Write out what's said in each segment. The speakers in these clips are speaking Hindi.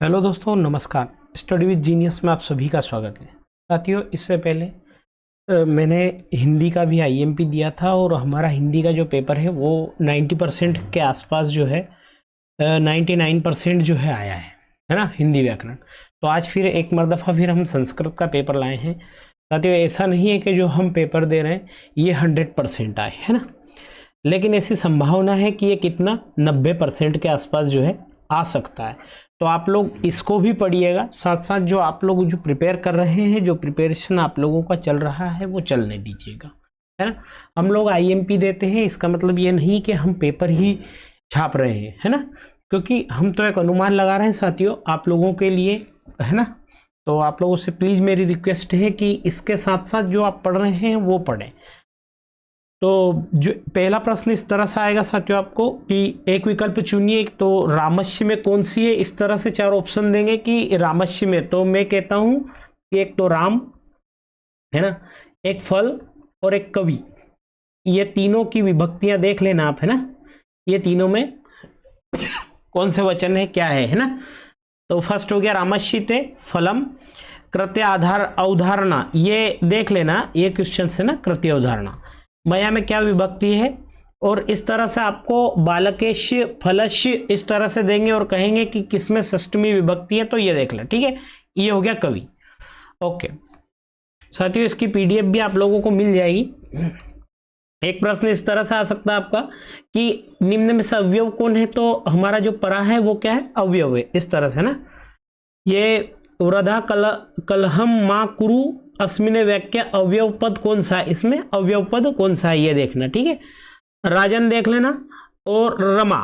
हेलो दोस्तों, नमस्कार। स्टडी विद जीनियस में आप सभी का स्वागत है। साथियों, इससे पहले मैंने हिंदी का भी आईएमपी दिया था और हमारा हिंदी का जो पेपर है वो 90% के आसपास जो है 99% जो है आया है ना, हिंदी व्याकरण। तो आज फिर एक मरदफ़ा फिर हम संस्कृत का पेपर लाए हैं। साथियों, ऐसा नहीं है कि जो हम पेपर दे रहे हैं ये 100% आए, है ना, लेकिन ऐसी संभावना है कि ये कितना 90% के आसपास जो है आ सकता है। तो आप लोग इसको भी पढ़िएगा, साथ साथ जो आप लोग जो प्रिपेयर कर रहे हैं, जो प्रिपरेशन आप लोगों का चल रहा है वो चलने दीजिएगा, है ना। हम लोग आईएमपी देते हैं, इसका मतलब ये नहीं कि हम पेपर ही छाप रहे हैं, है ना, क्योंकि हम तो एक अनुमान लगा रहे हैं साथियों आप लोगों के लिए, है ना। तो आप लोगों से प्लीज़ मेरी रिक्वेस्ट है कि इसके साथ साथ जो आप पढ़ रहे हैं वो पढ़ें। तो जो पहला प्रश्न इस तरह से आएगा साथियों आपको कि एक विकल्प चुनिए, एक तो रामस्य में कौन सी है। इस तरह से चार ऑप्शन देंगे कि रामस्य में तो मैं कहता हूं कि एक तो राम, है ना, एक फल और एक कवि। ये तीनों की विभक्तियां देख लेना आप, है ना, ये तीनों में कौन से वचन है, क्या है ना। तो फर्स्ट हो गया रामश्चिते फलम कृत्य आधार अवधारणा, ये देख लेना, ये क्वेश्चन से ना कृत्य अवधारणा मया में क्या विभक्ति है। और इस तरह से आपको बालकेश्य फलश्य इस तरह से देंगे और कहेंगे कि किसमें षष्टमी विभक्ति है, तो ये देख लें, ठीक है। ये हो गया कवि। ओके साथियों, इसकी पीडीएफ भी आप लोगों को मिल जाएगी। एक प्रश्न इस तरह से आ सकता है आपका कि निम्न में से अवयव कौन है, तो हमारा जो परा है वो क्या है, अवयव है, इस तरह से ना। ये वृद्धा कलहम माँ कुरु अस्मिन वाक्य अवयव पद कौन सा है, इसमें अवयव पद कौन सा है ये देखना, ठीक है। राजन देख लेना और रमा,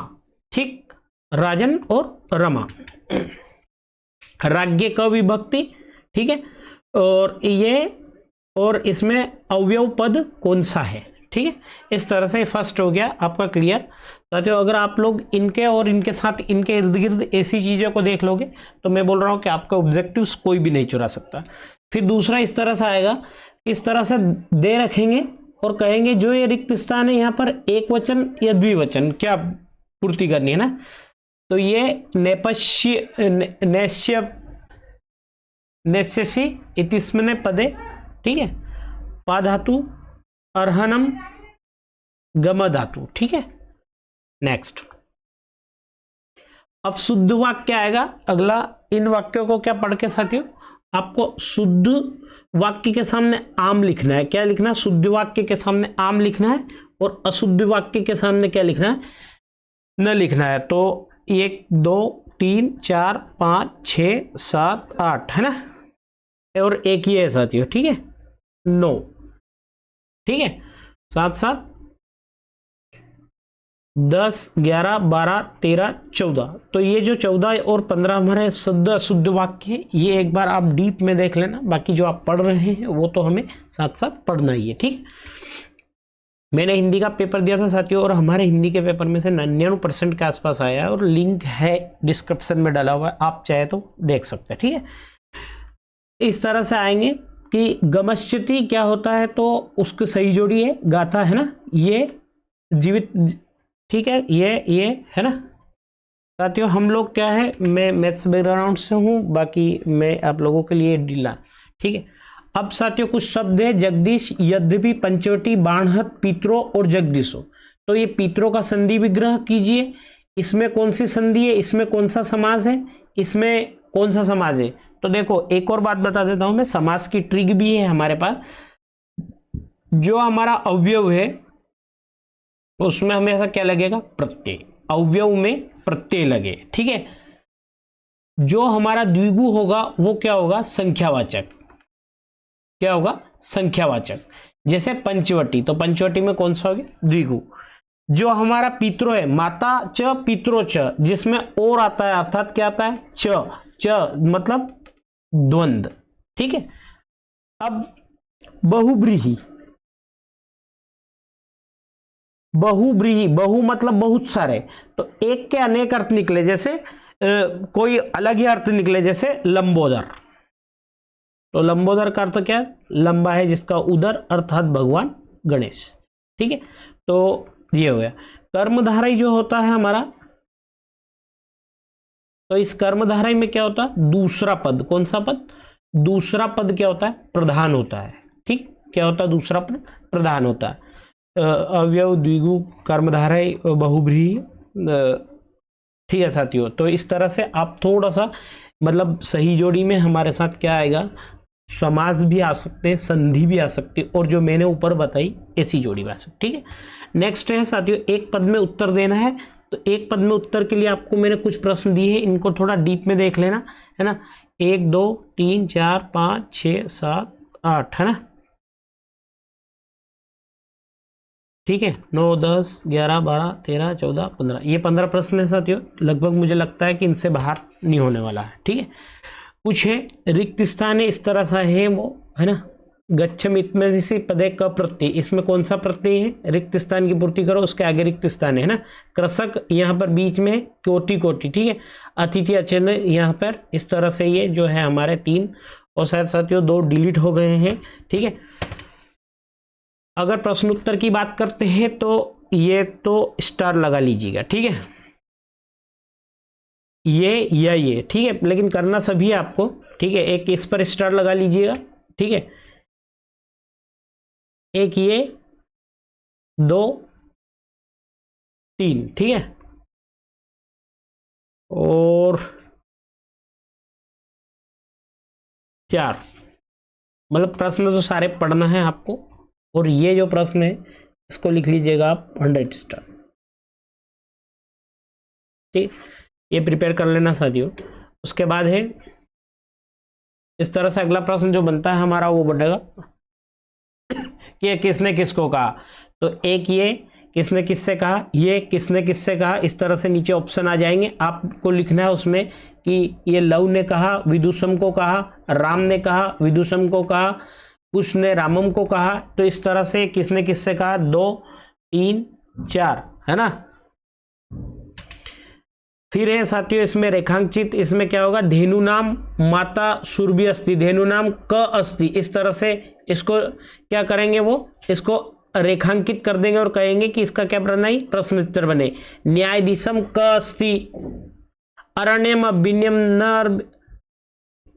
ठीक, राजन और रमा। राज्ञ क विभक्ति, ठीक है, और ये और इसमें अवयव पद कौन सा है, ठीक है। इस तरह से फर्स्ट हो गया आपका क्लियर। साथियों, अगर आप लोग इनके और इनके साथ इनके इर्द गिर्द ऐसी चीज़ों को देख लोगे तो मैं बोल रहा हूँ कि आपका ऑब्जेक्टिव्स कोई भी नहीं चुरा सकता। फिर दूसरा इस तरह से आएगा, इस तरह से दे रखेंगे और कहेंगे जो ये रिक्त स्थान है यहाँ पर एक वचन या द्विवचन क्या पूर्ति करनी है ना। तो ये नेपश्य नैश्य नैश्यसी इतिस्मने पदे, ठीक है, पा धातु अर्हनम गम धातु, ठीक है। नेक्स्ट, अब शुद्ध वाक्य आएगा अगला। इन वाक्यों को क्या पढ़ के साथियों आपको शुद्ध वाक्य के सामने आम लिखना है। क्या लिखना है, शुद्ध वाक्य के सामने आम लिखना है और अशुद्ध वाक्य के सामने क्या लिखना है, न लिखना है। तो 1 2 3 4 5 6 7 8 है ना, और एक ही है साथियों, ठीक है, 9, ठीक है। साथ साथ 10 11 12 13 14, तो ये जो 14 और 15 हमारे शुद्ध अशुद्ध वाक्य है, ये एक बार आप डीप में देख लेना। बाकी जो आप पढ़ रहे हैं वो तो हमें साथ साथ पढ़ना ही है, ठीक। मैंने हिंदी का पेपर दिया था साथियों और हमारे हिंदी के पेपर में से 99% के आसपास आया है और लिंक है डिस्क्रिप्शन में डाला हुआ है, आप चाहे तो देख सकते हैं, ठीक है। इस तरह से आएंगे कि गमश्चिति क्या होता है, तो उसकी सही जोड़ी है गाथा, है ना, ये जीवित, ठीक है, ये है ना। साथियों, हम लोग क्या है, मैं मैथ्स बैकग्राउंड से हूँ, बाकी मैं आप लोगों के लिए ढीला, ठीक है। अब साथियों कुछ शब्द है, जगदीश, यद्यपि, पंचवटी, बाणहत, पितरो और जगदीशो। तो ये पितरो का संधि विग्रह कीजिए, इसमें कौन सी संधि है, इसमें कौन सा समाज है, इसमें कौन सा समाज है। तो देखो एक और बात बता देता हूं मैं, समास की ट्रिक भी है हमारे पास। जो हमारा अवयव है उसमें हमेशा क्या लगेगा, प्रत्यय, अवयव में प्रत्यय लगे, ठीक है। जो हमारा द्विगु होगा वो क्या होगा, संख्यावाचक, क्या होगा, संख्यावाचक। जैसे पंचवटी, तो पंचवटी में कौन सा हो गया, द्विगु। जो हमारा पितरो है, माता च पितरो च, जिसमें और आता है, अर्थात क्या आता है, च मतलब द्वंद्व, ठीक है। अब बहुब्रीही, बहुब्रीही, बहु मतलब बहुत सारे, तो एक के अनेक अर्थ निकले, जैसे कोई अलग ही अर्थ निकले, जैसे लंबोदर। तो लंबोदर का अर्थ क्या है, लंबा है जिसका उदर, अर्थात भगवान गणेश, ठीक है। तो ये हो गया। कर्मधारय जो होता है हमारा, तो इस कर्मधारय में क्या होता है, दूसरा पद, कौन सा पद, दूसरा पद क्या होता है, प्रधान होता है। ठीक, क्या होता है, दूसरा पद प्रधान होता है। अवयव, द्विगु, कर्मधारय, बहुब्रीहि। ठीक है साथियों, तो इस तरह से आप थोड़ा सा मतलब सही जोड़ी में हमारे साथ क्या आएगा, समास भी आ सकते हैं, संधि भी आ सकती है, और जो मैंने ऊपर बताई ऐसी जोड़ी भी आ सकती। ठीक है, नेक्स्ट है साथियों, एक पद में उत्तर देना है। तो एक पद में उत्तर के लिए आपको मैंने कुछ प्रश्न दिए हैं, इनको थोड़ा डीप में देख लेना, है ना। 1 2 3 4 5 6 7 8, है ना। ठीक है, 9 10 11 12 13 14 15, ये 15 प्रश्न है साथियों। लगभग मुझे लगता है कि इनसे बाहर नहीं होने वाला है। ठीक है, कुछ है रिक्त स्थान है, इस तरह सा है वो, है ना। गच्छम इत्यादि पदे क प्रत्यय, इसमें कौन सा प्रत्यय है, रिक्त स्थान की पूर्ति करो, उसके आगे रिक्त स्थान है ना। कृषक यहाँ पर बीच में, कोटि कोटि, ठीक है। अतिथि अचेतन यहाँ पर, इस तरह से ये जो है हमारे 3, और शायद साथियों 2 डिलीट हो गए हैं। ठीक है, अगर प्रश्न उत्तर की बात करते हैं तो ये तो स्टार लगा लीजिएगा। ठीक है, ये या ये, ठीक है, लेकिन करना सभी है आपको। ठीक है, एक इस पर स्टार लगा लीजिएगा। ठीक है, एक ये, 2 3, ठीक है, और 4। मतलब प्रश्न तो सारे पढ़ना है आपको, और ये जो प्रश्न है इसको लिख लीजिएगा आप 100 स्टार। ठीक, ये प्रिपेयर कर लेना साथियों। उसके बाद है इस तरह से अगला प्रश्न जो बनता है हमारा वो बनेगा कि किसने किसको कहा। तो एक ये किसने किससे कहा, ये किसने किससे कहा, इस तरह से नीचे ऑप्शन आ जाएंगे, आपको लिखना है उसमें कि ये लव ने कहा, विदुषम को कहा, राम ने कहा, विदुषम को कहा, कुश ने रामम को कहा। तो इस तरह से किसने किससे कहा, 2 3 4, है ना। फिर है साथियों इसमें रेखांकित, इसमें क्या होगा, धेनु नाम माता सुरभि अस्ति, धेनु नाम क अस्ति, इस तरह से इसको क्या करेंगे, वो इसको रेखांकित कर देंगे और कहेंगे कि इसका क्या बनाई, प्रश्न उत्तर बने। न्यायाधीशम क अस्ति, अरण्यम विन्यम न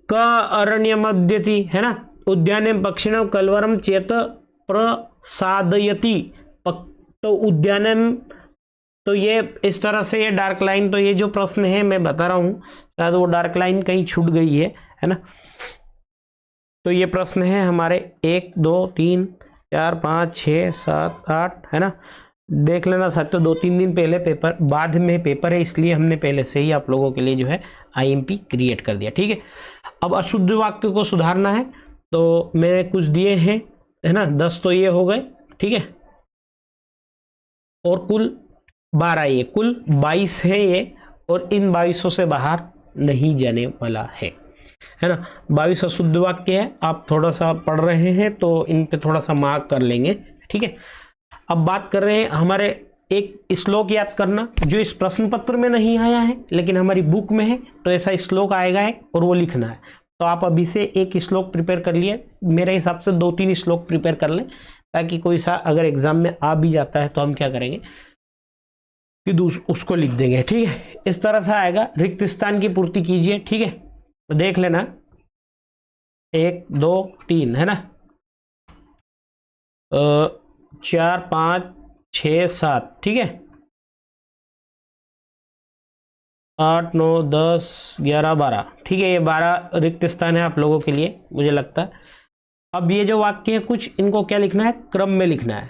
क अरण्यम अद्यति, है ना। उद्यानम पक्षिणम कलवरम चेत प्रसादयति, तो उद्यानम, तो ये इस तरह से ये डार्क लाइन, तो ये जो प्रश्न है मैं बता रहा हूँ, शायद वो डार्क लाइन कहीं छूट गई है ना। तो ये प्रश्न है हमारे 1 2 3 4 5 6 7 8, है ना। देख लेना साथियों, 2-3 दिन पहले पेपर, बाद में पेपर है, इसलिए हमने पहले से ही आप लोगों के लिए जो है आईएमपी क्रिएट कर दिया। ठीक है, अब अशुद्ध वाक्य को सुधारना है, तो मैंने कुछ दिए हैं, है ना। 10 तो ये हो गए, ठीक है, और कुल 12, ये कुल 22 है ये, और इन 22 से बाहर नहीं जाने वाला है ना। 22 अशुद्ध वाक्य है, आप थोड़ा सा पढ़ रहे हैं तो इन पे थोड़ा सा मार्क कर लेंगे। ठीक है, अब बात कर रहे हैं हमारे एक श्लोक याद करना, जो इस प्रश्न पत्र में नहीं आया है लेकिन हमारी बुक में है, तो ऐसा श्लोक आएगा है और वो लिखना है। तो आप अभी से एक श्लोक प्रिपेयर कर लिए, मेरे हिसाब से 2-3 श्लोक प्रिपेयर कर लें, ताकि कोई सा अगर एग्जाम में आ भी जाता है तो हम क्या करेंगे कि उसको लिख देंगे। ठीक है, इस तरह से आएगा, रिक्त स्थान की पूर्ति कीजिए। ठीक है, तो देख लेना 1 2 3, है ना, 4 5 6 7, ठीक है, 8 9 10 11 12, ठीक है, ये 12 रिक्त स्थान है आप लोगों के लिए मुझे लगता है। अब ये जो वाक्य है कुछ, इनको क्या लिखना है, क्रम में लिखना है,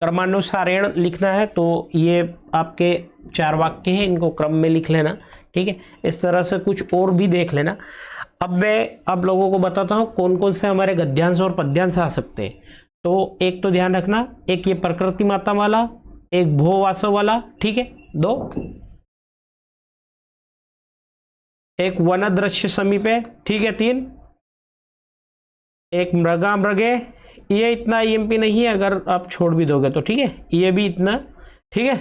क्रमानुसारेण लिखना है। तो ये आपके 4 वाक्य हैं, इनको क्रम में लिख लेना। ठीक है, इस तरह से कुछ और भी देख लेना। अब मैं आप लोगों को बताता हूँ कौन कौन से हमारे गद्यांश और पद्यांश आ सकते हैं। तो एक तो ध्यान रखना, एक ये प्रकृति माता वाला, एक भो वासव वाला, ठीक है, 2, एक वन दृश्य समीपे, ठीक है, 3, एक मृगा मृगे, ये इतना आईएमपी नहीं है अगर आप छोड़ भी दोगे तो, ठीक है, ये भी इतना, ठीक है,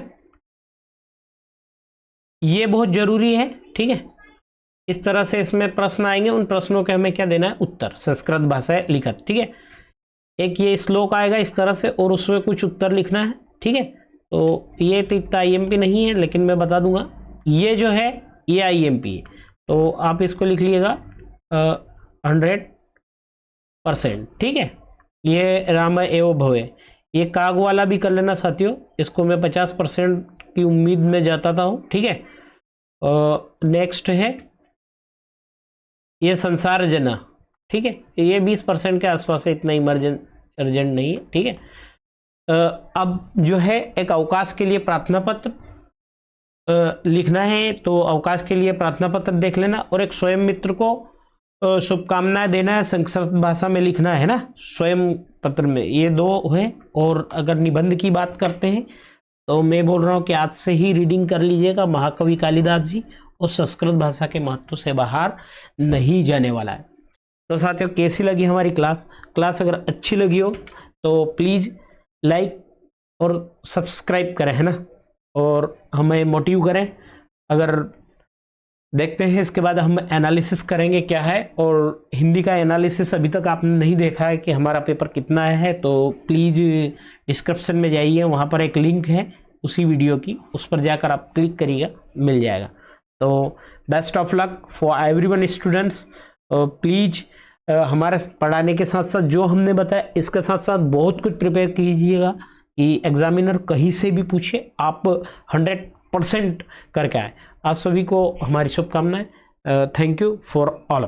ये बहुत जरूरी है। ठीक है, इस तरह से इसमें प्रश्न आएंगे, उन प्रश्नों के हमें क्या देना है, उत्तर, संस्कृत भाषा लिखत। ठीक है, एक ये श्लोक आएगा इस तरह से और उसमें कुछ उत्तर लिखना है। ठीक है, तो ये तो इतना आईएमपी नहीं है लेकिन मैं बता दूंगा, ये जो है ये IMP है, तो आप इसको लिख लीजिएगा 100%। ठीक है, ये राम एवं भवे। ये काग वाला भी कर लेना साथियों, इसको मैं 50% की उम्मीद में जाता हूँ। ठीक है, नेक्स्ट है ये संसार जना। ठीक है, ये 20% के आसपास है, इतना अर्जेंट नहीं है। ठीक है, अब जो है एक अवकाश के लिए प्रार्थना पत्र लिखना है, तो अवकाश के लिए प्रार्थना पत्र देख लेना, और एक स्वयं मित्र को शुभकामनाएं देना है, संस्कृत भाषा में लिखना है ना स्वयं पत्र में। ये दो है। और अगर निबंध की बात करते हैं तो मैं बोल रहा हूँ कि आज से ही रीडिंग कर लीजिएगा, महाकवि कालिदास जी और संस्कृत भाषा के महत्व से बाहर नहीं जाने वाला है। तो साथियों, कैसी लगी हमारी क्लास अगर अच्छी लगी हो तो प्लीज़ लाइक और सब्सक्राइब करें, है ना, और हमें मोटिव करें। अगर देखते हैं इसके बाद हम एनालिसिस करेंगे क्या है, और हिंदी का एनालिसिस अभी तक आपने नहीं देखा है कि हमारा पेपर कितना है, तो प्लीज़ डिस्क्रिप्शन में जाइए, वहाँ पर एक लिंक है उसी वीडियो की, उस पर जाकर आप क्लिक करिएगा, मिल जाएगा। तो best of luck for everyone students. Please हमारे पढ़ाने के साथ साथ जो हमने बताया इसके साथ साथ बहुत कुछ प्रिपेयर कीजिएगा कि एग्जामिनर कहीं से भी पूछे आप 100% करके आए। आप सभी को हमारी शुभकामनाएं। Thank you for all.